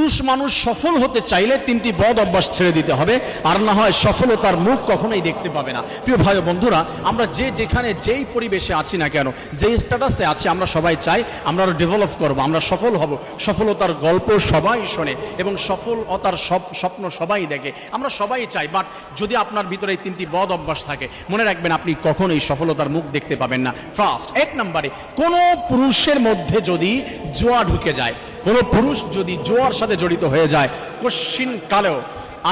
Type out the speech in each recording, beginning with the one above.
পুরুষ মানুষ সফল হতে চাইলে তিনটি বদ অভ্যাস ছেড়ে দিতে হবে, আর না হয় সফলতার মুখ কখনোই দেখতে পাবে না। প্রিয় ভাই ও বন্ধুরা, আমরা যেখানে যেই পরিবেশে আছি না কেন, যেই স্ট্যাটাসে আছি, আমরা সবাই চাই আমরা ডেভেলপ করব, আমরা সফল হব। সফলতার গল্প সবাই শোনে এবং সফলতার স্বপ্ন সবাই দেখে, আমরা সবাই চাই। বাট যদি আপনার ভিতরে এই তিনটি বদ অভ্যাস থাকে, মনে রাখবেন আপনি কখনোই সফলতার মুখ দেখতে পাবেন না। ফার্স্ট, 1 নম্বরে, কোনো পুরুষের মধ্যে যদি জোয়া ঢুকে যায়, কোনো পুরুষ যদি জোয়ার সাথে জড়িত হয়ে যায়, কশ্চিন কালেও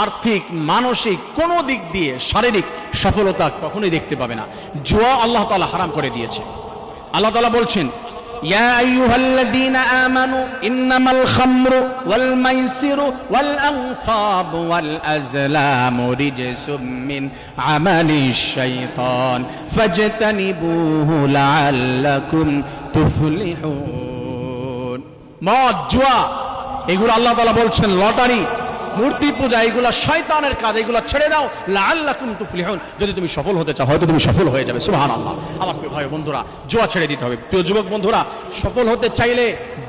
আর্থিক, মানসিক, কোন দিক দিয়ে শারীরিক সফলতা কখনোই দেখতে পাবে না। জুয়া আল্লাহ তাআলা হারাম করে দিয়েছে। আল্লাহ তাআলা বলছেন, ইয়া আইয়ুহাল্লাযীনা আমানু ইন্নামাল খামরু ওয়াল মাইসিরু ওয়াল আনসাবু ওয়াল আজলামু রিজসুম মিন আমালিশ শাইতান ফাজতানিবুহু লাআল্লাকুম তুফলিহুন। মদ, জুয়া, এগুলো আল্লাহ তাআলা বলছেন লটারি, মূর্তি পূজা, এগুলা শয়তানের কাজ, এগুলা ছেড়ে দাও লাআল্লাকুম তুফলিহুন। যদি তুমি সফল হতে চাও, হয়তো তুমি সফল হয়ে যাবে। সুবহানাল্লাহ। আমার প্রিয় ভাই বন্ধুরা, জুয়া ছেড়ে দিতে হবে। প্রিয় যুবক বন্ধুরা, সফল হতে চাইলে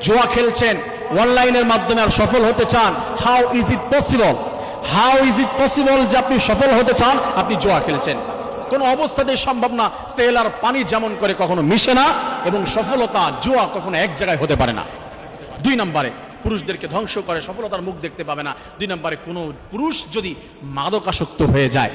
জুয়া খেলছেন অনলাইনের মাধ্যমে আর সফল হতে চান, how is it possible? How is it possible যে আপনি সফল হতে চান, আপনি জুয়া খেলছেন? কোনো অবস্থাতেই সম্ভব না। তেল আর পানি যেমন করে কখনো মিশে না, এবং সফলতা, জুয়া কখনো এক জায়গায় হতে পারে না। 2 নম্বরে, পুরুষদেরকে ধ্বংস করে, সফলতার মুখ দেখতে পাবে না। 2 নম্বরে, কোনো পুরুষ যদি মাদকাসক্ত হয়ে যায়,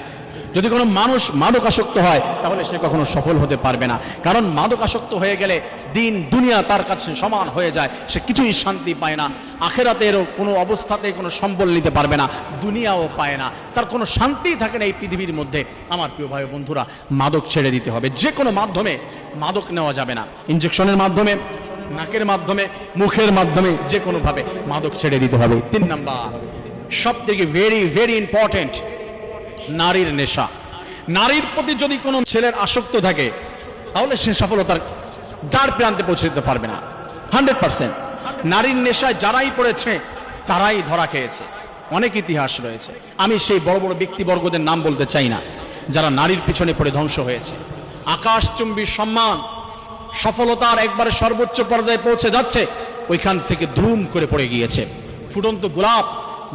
যদি কোনো মানুষ মাদকাসক্ত হয়, তাহলে সে কখনো সফল হতে পারবে না। কারণ মাদকাসক্ত হয়ে গেলে দিন দুনিয়া তার কাছে সমান হয়ে যায়, সে কিছুই শান্তি পায় না, আখিরাতেরও কোনো অবস্থাতে কোনো সম্বল নিতে পারবে না, দুনিয়াও পায় না, তার কোনো শান্তিই থাকে না এই পৃথিবীর মধ্যে। আমার প্রিয় ভাই বন্ধুরা, মাদক ছেড়ে দিতে হবে। যে কোনো মাধ্যমে মাদক নেওয়া যাবে না, ইনজেকশনের মাধ্যমে, নাকের মাধ্যমে, মুখের মাধ্যমে, যে কোনো ভাবে মাদক ছেড়ে দিতে হবে। 3 নাম্বার, সব থেকে ভেরি ভেরি ইম্পর্টেন্ট, নারীর নেশা। নারীর প্রতি যদি কোনো ছেলের আসক্ত থাকে, তাহলে সে সফলতার দ্বার প্রান্তে পৌঁছে দিতে পারবে না। 100%। নারীর নেশায় যারাই পড়েছে তারাই ধরা খেয়েছে। অনেক ইতিহাস রয়েছে, আমি সেই বড় বড় ব্যক্তিবর্গদের নাম বলতে চাই না, যারা নারীর পিছনে পড়ে ধ্বংস হয়েছে। আকাশচুম্বী সম্মান, সফলতার একবারে সর্বোচ্চ পর্যায়ে পৌঁছে যাচ্ছে, ওইখান থেকে ধুম করে পড়ে গিয়েছে। ফুটন্ত গোলাপ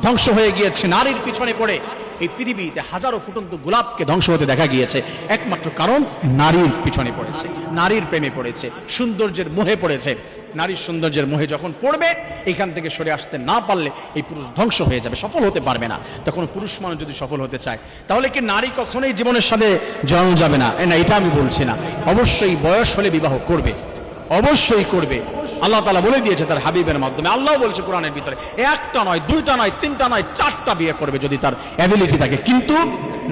ধ্বংস হয়ে গিয়েছে নারীর পিছনে পড়ে। এই পৃথিবীতে হাজারো ফুটন্ত গোলাপকে ধ্বংস হতে দেখা গিয়েছে, একমাত্র কারণ নারীর পিছনে পড়েছে, নারীর প্রেমে পড়েছে, সৌন্দর্যের মোহে পড়েছে। নারীর সৌন্দর্যের মোহে যখন পড়বে, এখান থেকে সরে আসতে না পারলে এই পুরুষ ধ্বংস হয়ে যাবে, সফল হতে পারবে না। তখন পুরুষ মানুষ যদি সফল হতে চায়, তাহলে কি নারী কখনোই জীবনের সাথে জড়ানো যাবে না? না, এটা আমি বলছি না। অবশ্যই বয়স হলে বিবাহ করবে, অবশ্যই করবে। আল্লাহ তাআলা বলে দিয়েছে তার হাবিবের মাধ্যমে। আল্লাহ বলছে কোরআনের ভিতরে, 1টা নয়, 2টা নয়, 3টা নয়, 4টা বিয়ে করবে যদি তার অ্যাবিলিটি থাকে। কিন্তু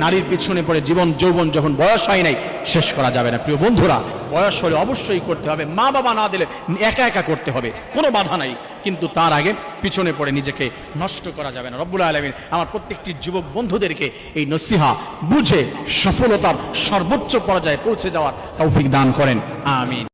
নারীর পিছনে পড়ে জীবন যৌবন যখন বয়স হয় নাই, শেষ করা যাবে না। প্রিয় বন্ধুরা, বয়স হলে অবশ্যই করতে হবে, মা বাবা না দিলে একা একা করতে হবে, কোনো বাধা নাই। কিন্তু তার আগে পিছনে পড়ে নিজেকে নষ্ট করা যাবে না। রব্বুল আলামিন আমার প্রত্যেকটি যুবক বন্ধুদেরকে এই নসিহা বুঝে সফলতার সর্বোচ্চ পর্যায়ে পৌঁছে যাওয়ার তৌফিক দান করেন। আমিন।